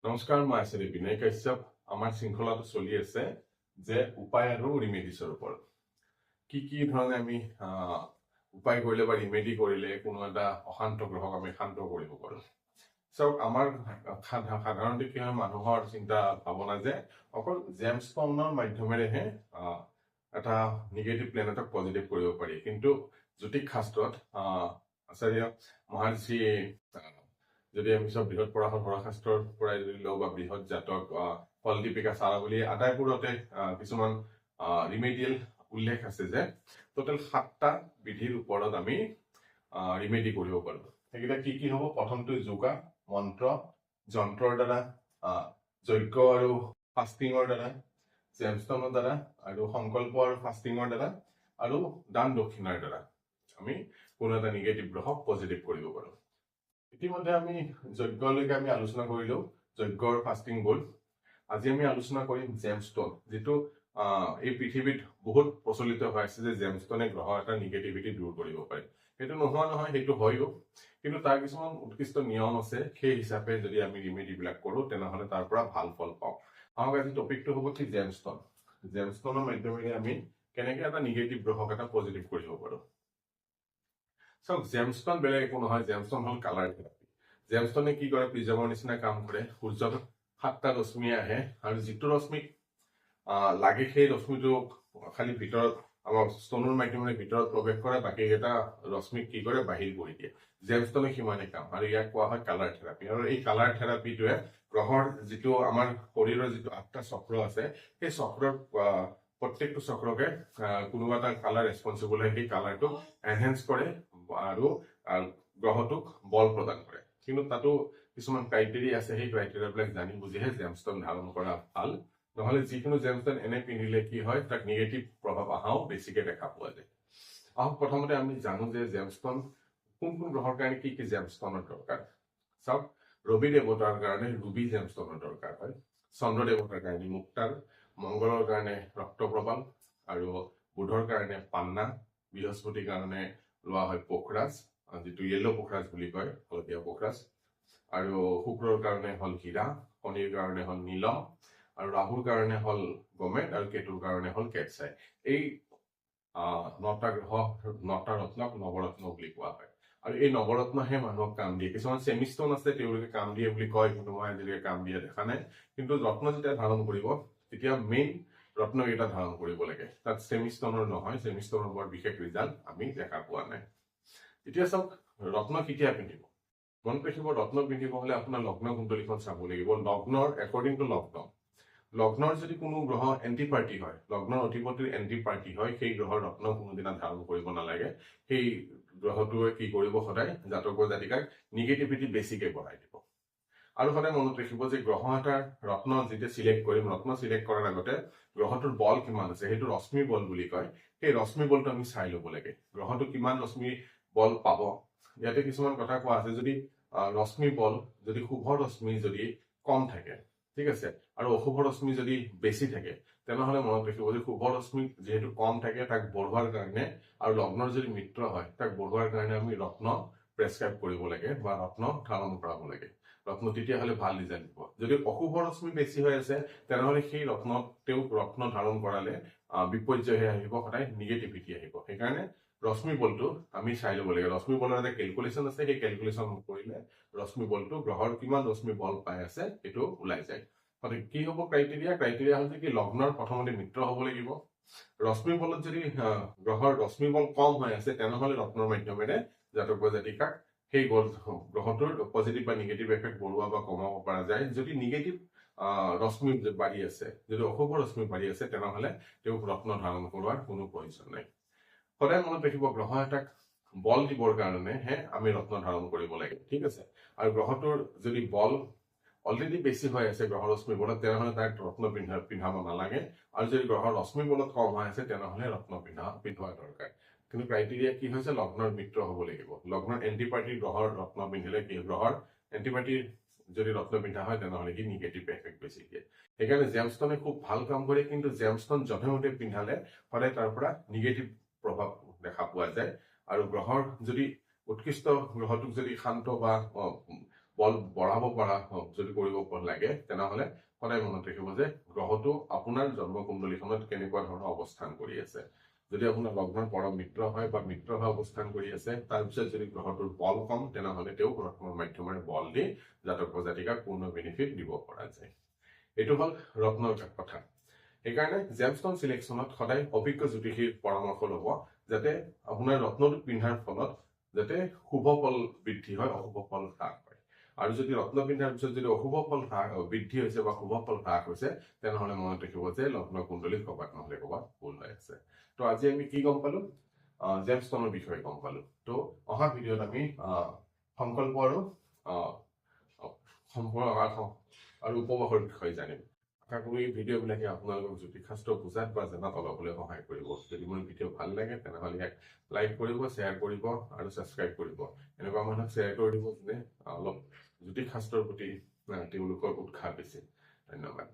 নমস্কাৰ, মই আচাৰ্য বিনয় কাশ্যপ। আমাৰ শৃংখলাটো চলি আছে যে উপায় আৰু ৰিমেডিছৰ ওপৰত। কি ধৰণে আমি উপায় কৰিলে বা ৰিমেডি কৰিলে কোনো এটা অশান্ত গ্ৰহক আমি শান্ত কৰিব পাৰোঁ। চাওক, আমাৰ সাধাৰণতে কি হয়, মানুহৰ চিন্তা ভাৱনা যে অকল জেমষ্টনৰ মাধ্যমেৰেহে এটা নিগেটিভ প্লেনেটক পজিটিভ কৰিব পাৰি। কিন্তু জ্যোতিষ শাস্ত্ৰত আচাৰ্য মহৰ্ষি যদি আমি চব বৃহৎ পৰাশৰ হৰশাস্ত্ৰৰ পৰাই যদি লওঁ বা বৃহৎ জাতক ফলদীপিকা চাৰাৱলী আটাইবোৰতে কিছুমান ৰিমেডিয়েল উল্লেখ আছে যে টোটেল 7টা বিধিৰ ওপৰত আমি ৰিমেডি কৰিব পাৰোঁ। সেইকেইটা কি হ'ব? প্ৰথমটো যোগা, মন্ত্ৰ, যন্ত্ৰৰ দ্বাৰা, যজ্ঞ আৰু ফাষ্টিঙৰ দ্বাৰা, জেমষ্টনৰ দ্বাৰা আৰু সংকল্প আৰু ফাষ্টিঙৰ দ্বাৰা আৰু দান দক্ষিণাৰ দ্বাৰা আমি কোনো এটা নিগেটিভ গ্ৰহক পজিটিভ কৰিব পাৰোঁ। ইতিমধ্যে আমি যজ্ঞলৈকে আমি আলোচনা কৰিলো, যজ্ঞৰ ফাষ্টিং গ'ল। আজি আমি আলোচনা কৰিম জেমষ্টন, যিটো এই পৃথিৱীত বহুত প্ৰচলিত হৈ আছে যে জেমষ্টনে গ্ৰহৰ এটা নিগেটিভিটি দূৰ কৰিব পাৰে। সেইটো নোহোৱা নহয়, সেইটো হয়ও, কিন্তু তাৰ কিছুমান উৎকৃষ্ট নিয়ম আছে। সেই হিচাপে যদি আমি ৰিমেডিবিলাক কৰোঁ তেনেহ'লে তাৰ পৰা ভাল ফল পাওঁ। আমাৰ আজি টপিকটো হ'ব কি জেমষ্টন। জেমষ্টনৰ মাধ্যমেৰে আমি কেনেকে এটা নিগেটিভ গ্ৰহক এটা পজিটিভ কৰিব পাৰোঁ। চাওক, জেমষ্টন বেলেগ একো নহয়, জেমষ্টন হ'ল কালাৰ থেৰাপি। জেমষ্টনে কি কৰে? প্ৰিজমৰ নিচিনা কাম কৰে। সূৰ্যৰ 7টা ৰশ্মি আহে আৰু যিটো ৰশ্মিক লাগে সেই ৰশ্মিটো খালি ভিতৰত আমাৰ ষ্টনৰ মাধ্যমেৰে ভিতৰত প্ৰৱেশ কৰে, বাকী এটা ৰশ্মিক কি কৰে? বাহিৰ কৰি দিয়ে। জেমষ্টনে সিমানে কাম, আৰু ইয়াক কোৱা হয় কালাৰ থেৰাপি। আৰু এই কালাৰ থেৰাপিটোৱে গ্ৰহৰ যিটো আমাৰ শৰীৰৰ যিটো 8টা চক্ৰ আছে, সেই চক্ৰৰ প্ৰত্যেকটো চক্ৰকে কোনোবা এটা কালাৰ ৰেছপনচিবল হয়, সেই কালাৰটোক এনহেন্স কৰে আৰু গ্ৰহটোক বল প্ৰদান কৰে। কিন্তু তাতো কিছুমান ক্ৰাইটেৰিয়া আছে, সেই ক্ৰাইটেৰিয়াবিলাক জানি বুজিহে জেমষ্টন ধাৰণ কৰা ভাল। নহলে যিকোনো জেমষ্টন এনে পিন্ধিলে কি হয়, তাক নিগেটিভ প্ৰভাৱ অহাও বেছিকে দেখা পোৱা যায়। আহক প্ৰথমতে আমি জানো যে জেমষ্টন কোন গ্ৰহৰ কাৰণে কি জেমষ্টনৰ দৰকাৰ। চাওক, ৰবি দেৱতাৰ কাৰণে ৰুবি জেমষ্টনৰ দৰকাৰ হয়, চন্দ্ৰ দেৱতাৰ কাৰণে মুক্তাৰ, মংগলৰ কাৰণে ৰক্তপ্ৰবাল, আৰু বুধৰ কাৰণে পান্না, বৃহস্পতিৰ কাৰণে লোৱা হয় পোখৰাজ, যিটো য়েলো পোখৰাজ বুলি কয়, হালধীয়া পোখৰাজ, আৰু শুক্ৰৰ কাৰণে হ'ল হীৰা, শনিৰ কাৰণে হ'ল নীলম, আৰু ৰাহুৰ কাৰণে হ'ল গমেট, আৰু কেতুৰ কাৰণে হ'ল কেটছাই। এই 9টা গ্ৰহ, 9টা ৰত্নক নৱৰত্ন বুলি কোৱা হয়। আৰু এই নৱৰত্নহে মানুহক কাম দিয়ে। কিছুমান চেমিষ্টন আছে, তেওঁলোকে কাম দিয়ে বুলি কয়, কিন্তু মই আজিলৈকে কাম দিয়া দেখা নাই। কিন্তু ৰত্ন যেতিয়া ধাৰণ কৰিব তেতিয়া মেইন ৰত্নকেইটা ধাৰণ কৰিব লাগে। তাত চেমিষ্টনৰ নহয়, চেমিষ্টনৰ বৰ বিশেষ ৰিজাল্ট আমি দেখা পোৱা নাই। এতিয়া চাওক, ৰত্ন কেতিয়া পিন্ধিব? মনত ৰাখিব, ৰত্ন পিন্ধিব হলে আপোনাৰ লগ্ন কুণ্ডলীখন চাব লাগিব। লগ্নৰ একৰ্ডিং টু লগ্নৰ যদি কোনো গ্ৰহ এণ্টি পাৰ্টি হয়, লগ্নৰ অধিপতিৰ এণ্টি পাৰ্টি হয়, সেই গ্ৰহৰ ৰত্ন কোনোদিনা ধাৰণ কৰিব নালাগে। সেই গ্ৰহটোৱে কি কৰিব? সদায় জাতক বা জাতিকাক নিগেটিভিটি বেছিকে বঢ়াই দিব। আৰু সদায় মনত ৰাখিব যে গ্ৰহ এটাৰ ৰত্ন যেতিয়া চিলেক্ট কৰিম, ৰত্ন চিলেক্ট কৰাৰ আগতে গ্ৰহটোৰ বল কিমান আছে, সেইটো ৰশ্মি বল বুলি কয়, সেই ৰশ্মি বলটো আমি চাই ল'ব লাগে। গ্ৰহটো কিমান ৰশ্মি বল পাব। ইয়াতে কিছুমান কথা কোৱা আছে, যদি ৰশ্মি বল যদি শুভ ৰশ্মি যদি কম থাকে, ঠিক আছে, আৰু অশুভ ৰশ্মি যদি বেছি থাকে, তেনেহলে মনত ৰাখিব যে শুভ ৰশ্মি যিহেতু কম থাকে, তাক বঢ়োৱাৰ কাৰণে, আৰু লগ্নৰ যদি মিত্ৰ হয়, তাক বঢ়োৱাৰ কাৰণে আমি ৰত্ন প্ৰেছক্ৰাইব কৰিব লাগে বা ৰত্ন ধাৰণ কৰাব লাগে। ৰত্ন তেতিয়াহলে ভাল ৰিজাল্ট দিব। যদি অশুভ ৰশ্মি বেছি হৈ আছে, তেনেহলে সেই তেওঁক ৰত্ন ধাৰণ কৰালে বিপৰ্যয়হে আহিব, সদায় নিগেটিভিটি আহিব। সেইকাৰণে ৰশ্মি বলটো আমি চাই ল'ব লাগে। ৰশ্মি বলৰ এটা কেলকুলেশ্যন আছে, সেই কেলকুলেশ্যন কৰিলে ৰশ্মি বলটো গ্ৰহৰ কিমান ৰশ্মি বল পাই আছে সেইটো ওলাই যায়। কি হ'ব ক্ৰাইটেৰিয়া হ'ল যে কি লগ্নৰ প্ৰথমতে মিত্ৰ হ'ব লাগিব। ৰশ্মি বলত যদি গ্ৰহৰ ৰশ্মি বল কম হৈ আছে, তেনেহলে ৰত্নৰ মাধ্যমেৰে জাতক বা জাতিকাক সেই গ্ৰহটোৰ পজিটিভ বা নিগেটিভ এফেক্ট বঢ়োৱা বা কমাব পৰা যায়। যদি নিগেটিভ ৰশ্মি বাঢ়ি আছে, যদি অশুভ ৰশ্মি বাঢ়ি আছে, তেনেহলে তেওঁক ৰত্ন ধাৰণ কৰোৱাৰ কোনো প্ৰয়োজন নাই। সদায় মনত ৰাখিব, গ্ৰহ এটাক বল দিবৰ কাৰণেহে আমি ৰত্ন ধাৰণ কৰিব লাগে, ঠিক আছে। আৰু গ্ৰহটোৰ যদি বল অলৰেডি বেছি হৈ আছে গ্ৰহৰ ৰশ্মি বলত, তেনেহলে তাক ৰত্ন পিন্ধাব নালাগে। আৰু যদি গ্ৰহৰ ৰশ্মি বলত কম হৈ আছে, তেনেহলে ৰত্ন পিন্ধোৱা দৰকাৰ। কিন্তু ক্ৰাইটেৰিয়া কি হৈছে? লগ্নৰ মিত্ৰ হ'ব লাগিব। লগ্নৰ এণ্টিপাৰ্টি গ্ৰহৰ ৰত্ন পিন্ধিলে কি, গ্ৰহৰ এণ্টিপাৰ্টিৰ যদি ৰত্ন পিন্ধা হয়, তেনেহলে কি নিগেটিভ এফেক্ট বেছি দিয়ে। সেইকাৰণে জেমষ্টনে খুব ভাল কাম কৰে, কিন্তু জেমষ্টন যধে মধে পিন্ধালে সদায় তাৰ পৰা নিগেটিভ প্ৰভাৱ দেখা পোৱা যায়। আৰু গ্ৰহৰ যদি উৎকৃষ্ট গ্ৰহটোক যদি শান্ত বা বল বঢ়াব পৰা যদি কৰিব লাগে তেনেহলে সদায় মনত ৰাখিব যে গ্ৰহটো আপোনাৰ জন্মকুণ্ডলীখনত কেনেকুৱা ধৰণৰ অৱস্থান কৰি আছে। যদি আপোনাৰ লগ্নৰ পৰম মিত্ৰ হয় বা মিত্ৰ হৈ অৱস্থান কৰি আছে, তাৰপিছত যদি গ্ৰহটোৰ বল কম তেনেহলে তেওঁ গ্ৰহৰ মাধ্যমেৰে বল দি জাতক বা জাতিকাক পূৰ্ণ বেনিফিট দিব পৰা যায়। এইটো হল ৰত্নৰ কথা। সেইকাৰণে জেমষ্টন চিলেকশ্যনত সদায় অভিজ্ঞ জ্যোতিষীৰ পৰামৰ্শ ল'ব, যাতে আপোনাৰ ৰত্নটো পিন্ধাৰ ফলত যাতে শুভ ফল বৃদ্ধি হয়, অশুভ ফল হ্ৰাস হয়। আৰু যদি ৰত্ন পিন্ধাৰ পিছত যদি অশুভ ফল বৃদ্ধি হৈছে বা শুভ ফল হ্ৰাস হৈছে, তেনেহলে মনত ৰাখিব যে লগ্ন কুণ্ডলী কৰবাত নহলে কৰবাত ভুল হৈ আছে। তো আজি আমি কি গম পালো? জেমষ্টনৰ বিষয়ে গম পালো। তো অহা ভিডিঅ'ত আমি সংকল্প আৰু আৰু উপবাসৰ বিষয়ে জানিম। আশা কৰো এই ভিডিঅ'বিলাকে আপোনালোকক জ্যোতিষশাস্ত্ৰ বুজাত বা জনাত অলপলৈ সহায় কৰিব। যদি মোৰ ভিডিঅ' ভাল লাগে তেনেহলে ইয়াক লাইক কৰিব, শ্বেয়াৰ কৰিব আৰু ছাবস্ক্ৰাইব কৰিব। এনেকুৱা মানুহক শ্বেয়াৰ কৰি দিব যোনে অলপ জ্যোতিষশাস্ত্ৰৰ প্ৰতি তেওঁলোকৰ উৎসাহ বেছি। ধন্যবাদ।